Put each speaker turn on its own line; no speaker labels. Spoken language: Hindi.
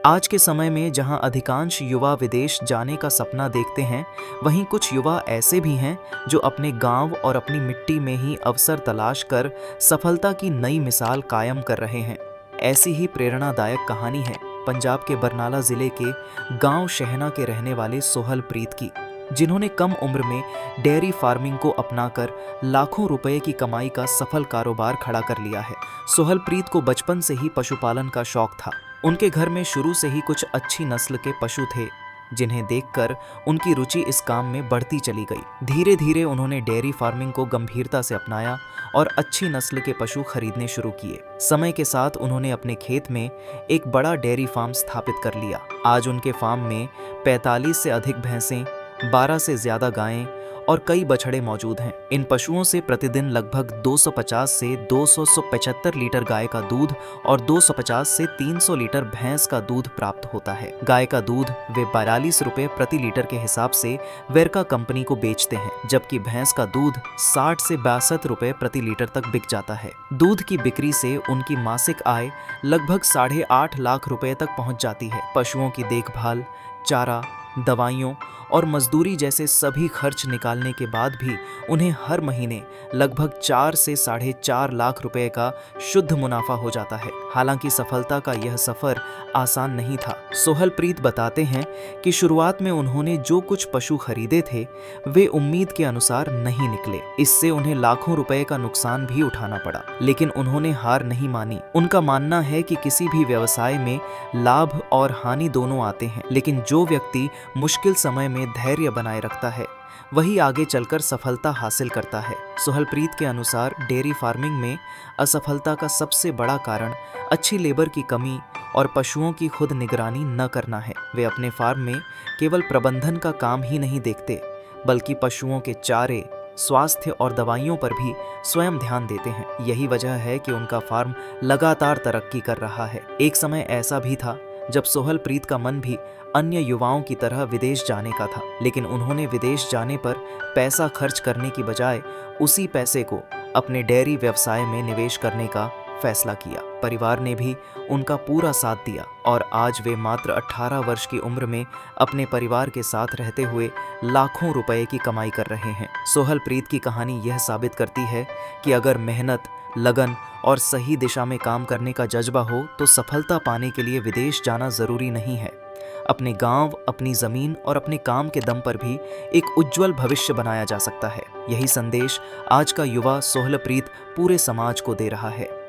आज के समय में जहां अधिकांश युवा विदेश जाने का सपना देखते हैं, वहीं कुछ युवा ऐसे भी हैं जो अपने गांव और अपनी मिट्टी में ही अवसर तलाश कर सफलता की नई मिसाल कायम कर रहे हैं। ऐसी ही प्रेरणादायक कहानी है पंजाब के बरनाला जिले के गांव शहना के रहने वाले सोहल प्रीत की, जिन्होंने कम उम्र में डेयरी फार्मिंग को अपनाकर लाखों रुपए की कमाई का सफल कारोबार खड़ा कर लिया है। सोहल प्रीत को बचपन से ही पशुपालन का शौक था। उनके घर में शुरू से ही कुछ अच्छी नस्ल के पशु थे, जिन्हें देखकर उनकी रुचि इस काम में बढ़ती चली गई। धीरे धीरे उन्होंने डेयरी फार्मिंग को गंभीरता से अपनाया और अच्छी नस्ल के पशु खरीदने शुरू किए। समय के साथ उन्होंने अपने खेत में एक बड़ा डेयरी फार्म स्थापित कर लिया। आज उनके फार्म में 45 से अधिक भैंसें, 12 से ज्यादा गायें और कई बछड़े मौजूद हैं। इन पशुओं से प्रतिदिन लगभग 250 से 275 लीटर गाय का दूध और 250 से 300 लीटर भैंस का दूध प्राप्त होता है। गाय का दूध वे 42 रुपए प्रति लीटर के हिसाब से वेरका कंपनी को बेचते हैं, जबकि भैंस का दूध 60 से 62 रुपए प्रति लीटर तक बिक जाता है। दूध की बिक्री से उनकी मासिक आय लगभग 8.5 लाख रुपए तक पहुंच जाती है। पशुओं की देखभाल, चारा, दवाइयों और मजदूरी जैसे सभी खर्च निकालने के बाद भी उन्हें हर महीने लगभग 4 से 4.5 लाख रुपए का शुद्ध मुनाफा हो जाता है। हालांकि सफलता का यह सफर आसान नहीं था। सोहल प्रीत बताते हैं कि शुरुआत में उन्होंने जो कुछ पशु खरीदे थे वे उम्मीद के अनुसार नहीं निकले। इससे उन्हें लाखों रुपए का नुकसान भी उठाना पड़ा, लेकिन उन्होंने हार नहीं मानी। उनका मानना है कि किसी भी व्यवसाय में लाभ और हानि दोनों आते हैं, लेकिन जो व्यक्ति मुश्किल समय में धैर्य बनाए रखता है वही आगे चलकर सफलता हासिल करता है। सोहल प्रीत के अनुसार डेयरी फार्मिंग में असफलता का सबसे बड़ा कारण अच्छी लेबर की कमी और पशुओं की खुद निगरानी न करना है। वे अपने फार्म में केवल प्रबंधन का काम ही नहीं देखते, बल्कि पशुओं के चारे, स्वास्थ्य और दवाइयों पर भी स्वयं ध्यान देते हैं। यही वजह है कि उनका फार्म लगातार तरक्की कर रहा है। एक समय ऐसा भी था जब सोहल प्रीत का मन भी अन्य युवाओं की तरह विदेश जाने का था, लेकिन उन्होंने विदेश जाने पर पैसा खर्च करने की बजाय उसी पैसे को अपने डेयरी व्यवसाय में निवेश करने का फैसला किया। परिवार ने भी उनका पूरा साथ दिया और आज वे मात्र 18 वर्ष की उम्र में अपने परिवार के साथ रहते हुए लाखों रुपए की कमाई कर रहे हैं। सोहल प्रीत की कहानी यह साबित करती है कि अगर मेहनत, लगन और सही दिशा में काम करने का जज्बा हो तो सफलता पाने के लिए विदेश जाना जरूरी नहीं है। अपने गांव, अपनी जमीन और अपने काम के दम पर भी एक उज्जवल भविष्य बनाया जा सकता है। यही संदेश आज का युवा सोहल प्रीत पूरे समाज को दे रहा है।